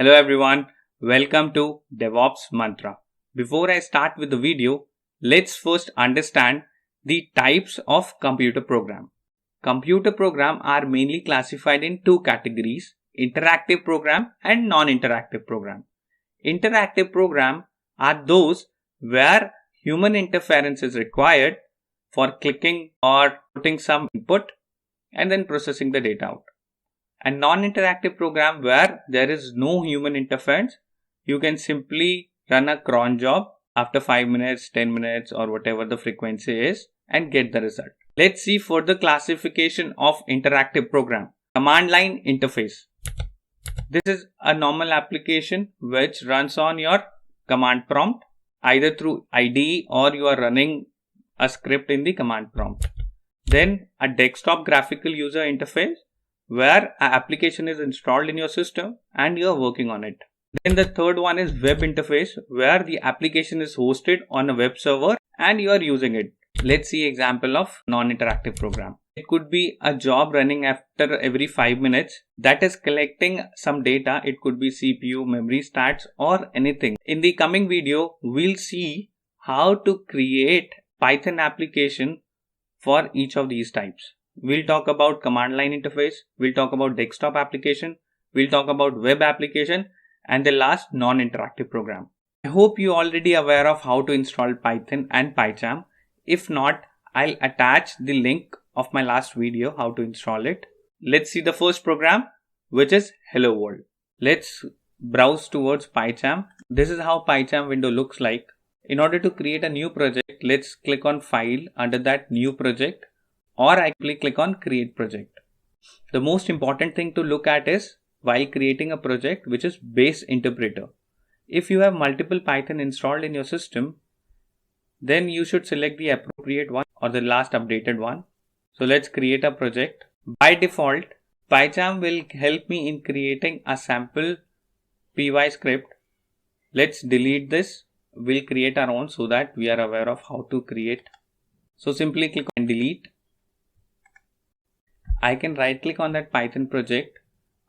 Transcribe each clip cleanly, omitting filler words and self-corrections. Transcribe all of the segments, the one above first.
Hello everyone, welcome to DevOps Mantra. Before I start with the video, let's first understand the types of computer program. Computer program are mainly classified in two categories, interactive program and non-interactive program. Interactive program are those where human interference is required for clicking or putting some input and then processing the data out. A non-interactive program where there is no human interference, you can simply run a cron job after 5 minutes, 10 minutes or whatever the frequency is and get the result. Let's see for the classification of interactive program. Command line interface. This is a normal application which runs on your command prompt either through IDE or you are running a script in the command prompt. Then a desktop graphical user interface where an application is installed in your system and you are working on it. Then the third one is web interface where the application is hosted on a web server and you are using it. Let's see example of non-interactive program. It could be a job running after every 5 minutes that is collecting some data. It could be CPU, memory stats or anything. In the coming video, we'll see how to create Python application for each of these types. We'll talk about command line interface, we'll talk about desktop application, we'll talk about web application and the last non-interactive program. I hope you already aware of how to install Python and PyCharm. If not, I'll attach the link of my last video how to install it. Let's see the first program, which is Hello World. Let's browse towards PyCharm. This is how PyCharm window looks like. In order to create a new project, let's click on File under that New Project. Or I click on Create Project. The most important thing to look at is while creating a project which is base interpreter. If you have multiple Python installed in your system, then you should select the appropriate one or the last updated one. So let's create a project. By default, PyCharm will help me in creating a sample py script. Let's delete this. We'll create our own so that we are aware of how to create. So simply click on delete. I can right click on that Python project.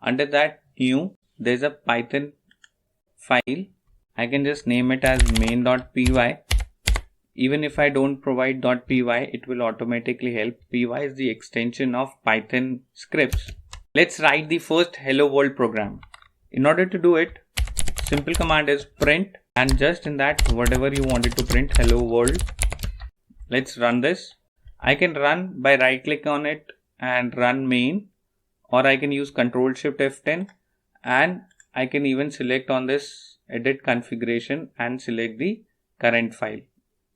Under that new, there's a Python file. I can just name it as main.py. Even if I don't provide .py, it will automatically help. Py is the extension of Python scripts. Let's write the first Hello World program. In order to do it, simple command is print and just in that whatever you wanted to print, Hello World. Let's run this. I can run by right click on it and run main, or I can use Ctrl Shift F10 and I can even select on this edit configuration and select the current file.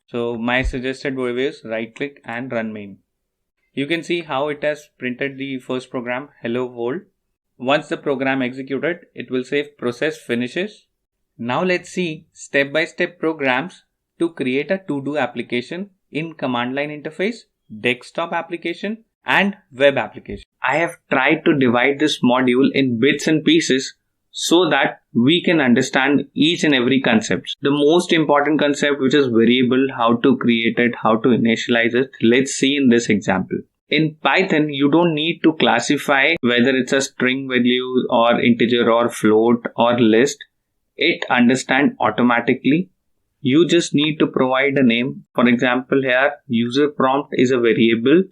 So my suggested way is right click and run main. You can see how it has printed the first program Hello World. Once the program executed, it will say process finishes. Now let's see step-by-step programs to create a to-do application in command line interface, desktop application and web application. I have tried to divide this module in bits and pieces so that we can understand each and every concept. The most important concept, which is variable, how to create it, how to initialize it, let's see in this example. In Python, you don't need to classify whether it's a string value or integer or float or list. It understands automatically. You just need to provide a name. For example, here user prompt is a variable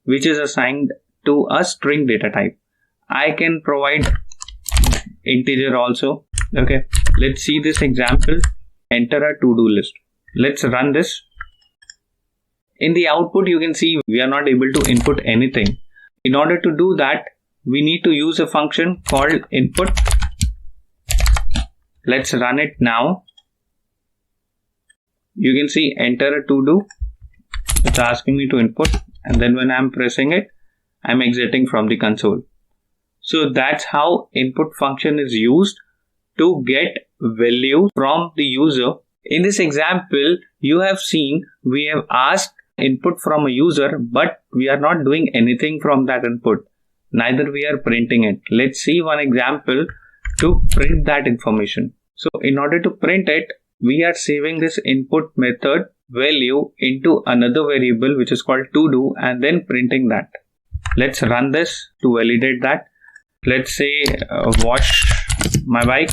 which is assigned to a string data type. I can provide integer also. Okay, let's see this example. Enter a to-do list. Let's run this. In the output, you can see we are not able to input anything. In order to do that, we need to use a function called input. Let's run it now. You can see enter a to-do. It's asking me to input. And then when I'm pressing it, I'm exiting from the console. So that's how input function is used to get value from the user. In this example, you have seen we have asked input from a user, but we are not doing anything from that input. Neither we are printing it. Let's see one example to print that information. So in order to print it, we are saving this input method value into another variable which is called to do and then printing that. Let's run this to validate that. Let's say wash my bike.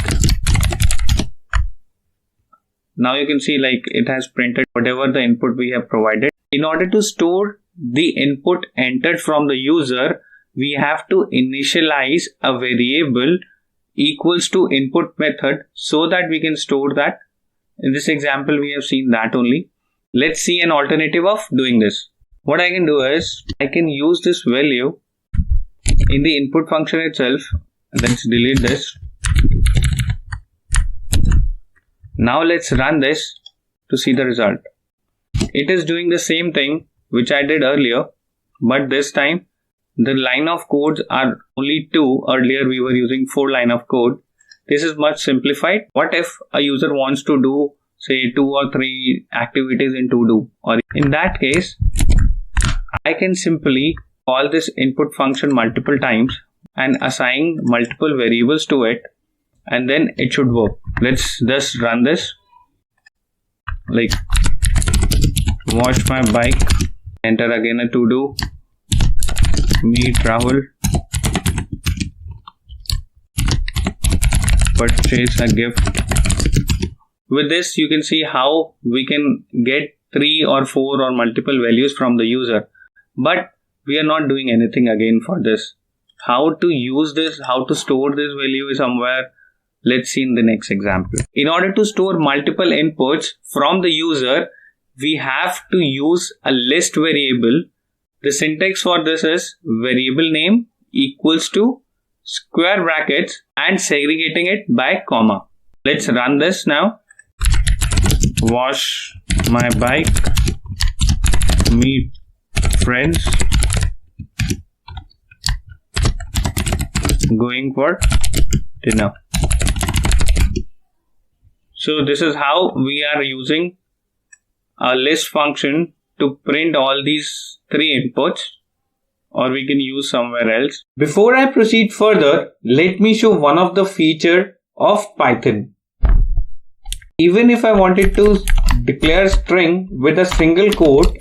Now you can see like it has printed whatever the input we have provided. In order to store the input entered from the user, we have to initialize a variable equals to input method so that we can store that. In this example, we have seen that only. Let's see an alternative of doing this. What I can do is I can use this value in the input function itself. Let's delete this. Now let's run this to see the result. It is doing the same thing which I did earlier, but this time the line of codes are only 2. Earlier we were using 4 line of code. This is much simplified. What if a user wants to do say 2 or 3 activities in Todo? Or in that case, I can simply call this input function multiple times and assign multiple variables to it, and then it should work. Let's just run this. Like wash my bike, enter again a Todo, meet Rahul, purchase a gift. With this you can see how we can get 3 or 4 or multiple values from the user, but we are not doing anything again for this. How to use this, how to store this value somewhere, let's see in the next example. In order to store multiple inputs from the user, we have to use a list variable. The syntax for this is variable name equals to square brackets and segregating it by comma. Let's run this now. Wash my bike, meet friends, going for dinner. So this is how we are using a list function to print all these 3 inputs, or we can use somewhere else. Before I proceed further, let me show one of the feature of Python. Even if I wanted to declare string with a single quote,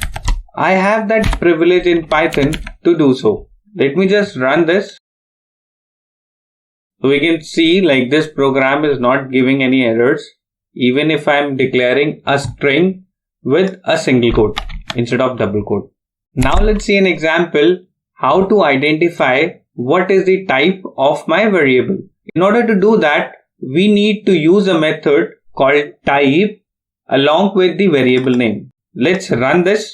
I have that privilege in Python to do so. Let me just run this. So we can see like this program is not giving any errors, even if I am declaring a string with a single quote instead of double quote. Now let's see an example how to identify what is the type of my variable. In order to do that, we need to use a method called type along with the variable name. Let's run this.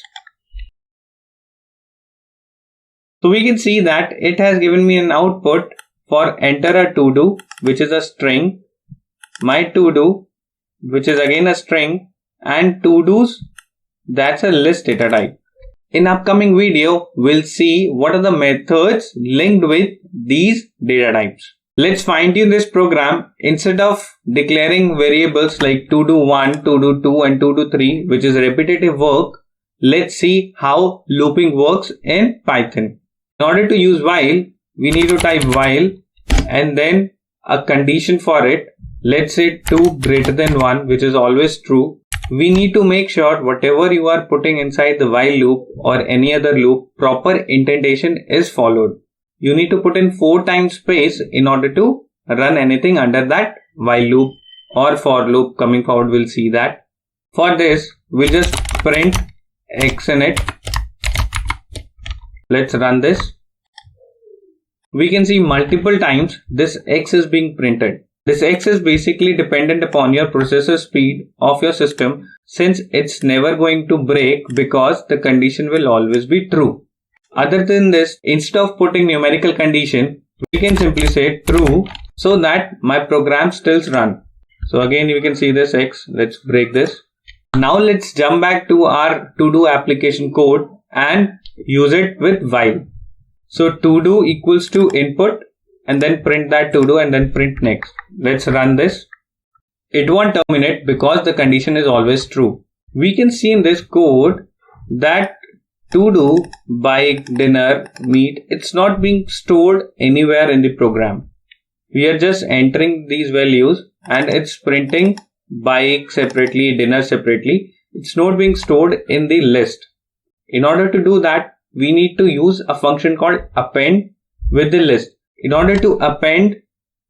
So we can see that it has given me an output for enter a Todo, which is a string, my Todo, which is again a string, and Todos, that's a list data type. In upcoming video, we'll see what are the methods linked with these data types. Let's fine tune this program. Instead of declaring variables like Todo1, Todo2 and Todo3, which is repetitive work, let's see how looping works in Python. In order to use while, we need to type while and then a condition for it. Let's say 2 greater than 1, which is always true. We need to make sure whatever you are putting inside the while loop or any other loop, proper indentation is followed. You need to put in 4 times space in order to run anything under that while loop or for loop. Coming forward, we'll see that. For this, we'll just print x in it. Let's run this. We can see multiple times this x is being printed. This x is basically dependent upon your processor speed of your system, since it's never going to break because the condition will always be true. Other than this, instead of putting numerical condition, we can simply say true so that my program still runs. So again, you can see this x. Let's break this. Now let's jump back to our Todo application code and use it with while. So Todo equals to input and then print that Todo and then print next. Let's run this. It won't terminate because the condition is always true. We can see in this code that Todo, bike, dinner, meet, it's not being stored anywhere in the program. We are just entering these values and it's printing bike separately, dinner separately. It's not being stored in the list. In order to do that, we need to use a function called append with the list. In order to append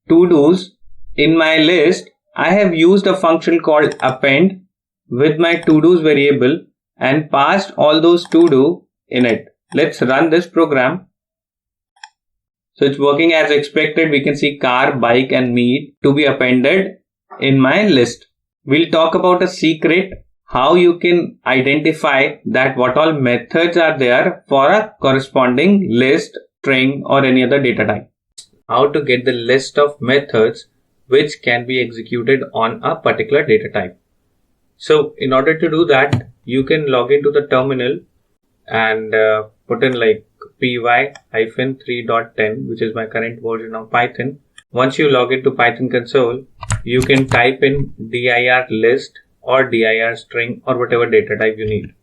Todos In my list, I have used a function called append with my to-dos variable and passed all those to-do in it. Let's run this program. So it's working as expected. We can see car, bike and meat to be appended in my list. We'll talk about a secret, how you can identify that what all methods are there for a corresponding list, string or any other data type. How to get the list of methods which can be executed on a particular data type. So in order to do that, you can log into the terminal and put in like py-3.10, which is my current version of Python. Once you log into Python console, you can type in dir list or dir string or whatever data type you need.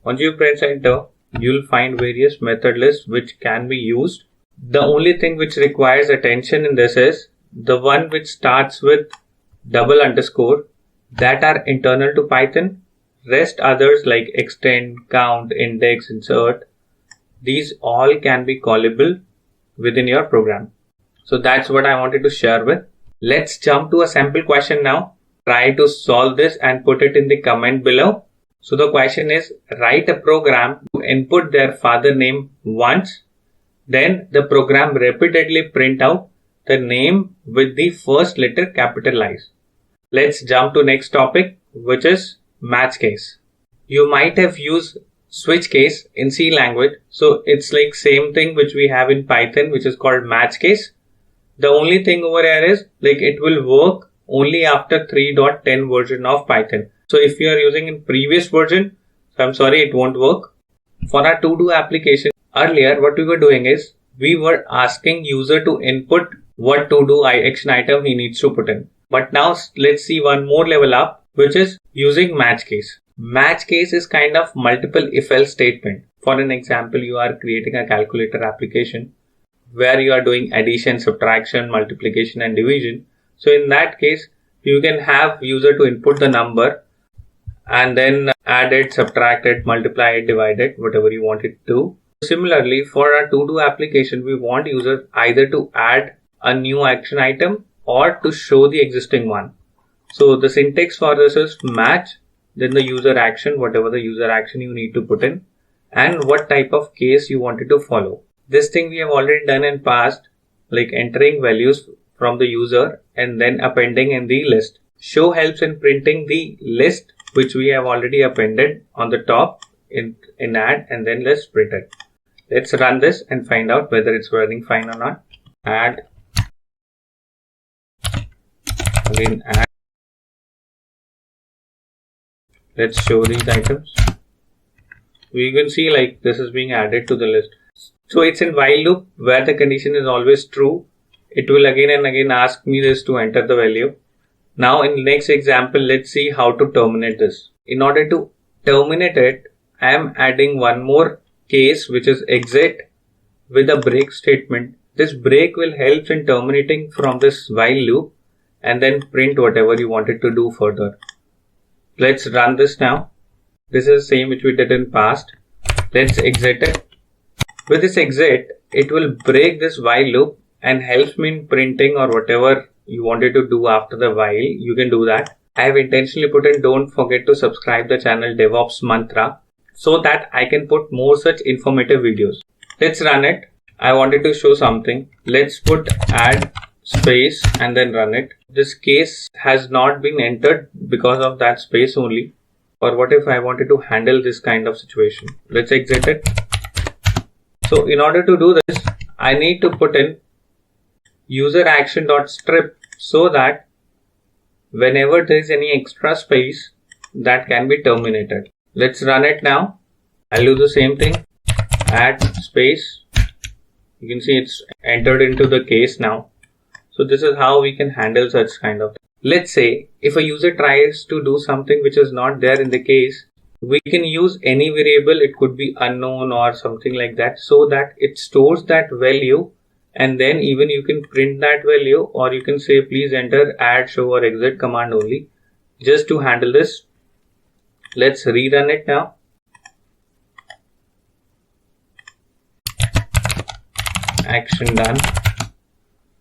Once you press enter, you'll find various method lists which can be used. The only thing which requires attention in this is the one which starts with double underscore that are internal to Python. Rest others like extend, count, index, insert, these all can be callable within your program. So that's what I wanted to share with. Let's jump to a sample question now. Try to solve this and put it in the comment below. So the question is, write a program to input their father name once. Then the program repeatedly print out the name with the first letter capitalized. Let's jump to next topic, which is match case. You might have used switch case in C language. So it's like same thing which we have in Python, which is called match case. The only thing over here is like it will work only after 3.10 version of Python. So if you are using in previous version, so I'm sorry, it won't work. For our to-do application, earlier what we were doing is we were asking user to input what to-do action item he needs to put in. But now let's see one more level up, which is using match case. Match case is kind of multiple if-else statement. For an example, you are creating a calculator application where you are doing addition, subtraction, multiplication and division. So in that case, you can have user to input the number and then add it, subtract it, multiply it, divide it, whatever you want it to do. Similarly, for our to-do application, we want user either to add a new action item or to show the existing one. So the syntax for this is match, then the user action, whatever the user action you need to put in, and what type of case you wanted to follow. This thing we have already done in past, like entering values from the user and then appending in the list. Show helps in printing the list which we have already appended on the top in add, and then let's print it. Let's run this and find out whether it's running fine or not. Add, again add. Let's show these items. We can see like this is being added to the list. So it's in while loop where the condition is always true. It will again and again ask me this to enter the value. Now in the next example, let's see how to terminate this. In order to terminate it, I am adding one more case, which is exit with a break statement. This break will help in terminating from this while loop and then print whatever you wanted to do further. Let's run this now. This is the same which we did in past. Let's exit it. With this exit, it will break this while loop and helps me in printing or whatever you wanted to do after the while. You can do that. I have intentionally put in don't forget to subscribe the channel DevOps Mantra so that I can put more such informative videos. Let's run it. I wanted to show something. Let's put add space and then run it. This case has not been entered because of that space only. Or what if I wanted to handle this kind of situation? Let's exit it. So in order to do this, I need to put in user action.strip so that whenever there is any extra space, that can be terminated. Let's run it now. I'll do the same thing. Add space. You can see it's entered into the case now. So this is how we can handle such kind of thing. Let's say if a user tries to do something which is not there in the case, we can use any variable. It could be unknown or something like that, so that it stores that value, and then even you can print that value, or you can say please enter add, show or exit command only just to handle this. Let's rerun it now. Action done.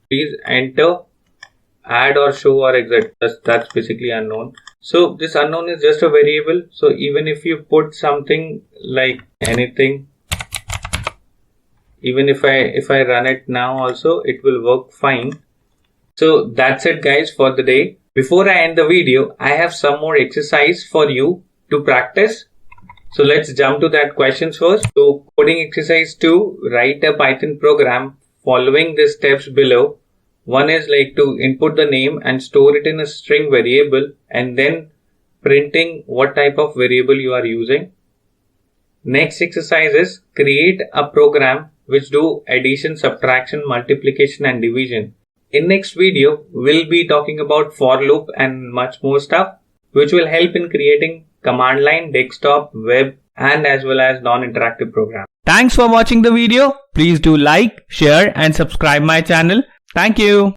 Please enter add or show or exit. That's basically unknown. So this unknown is just a variable. So even if you put something like anything, even if I run it now also, it will work fine. So that's it guys for the day. Before I end the video, I have some more exercise for you to practice. So let's jump to that questions first. So coding exercise 2, write a Python program following the steps below. One is like to input the name and store it in a string variable and then printing what type of variable you are using. Next exercise is create a program which do addition, subtraction, multiplication and division. In next video, we'll be talking about for loop and much more stuff which will help in creating command line, desktop, web and as well as non-interactive programs. Thanks for watching the video. Please do like, share and subscribe my channel. Thank you.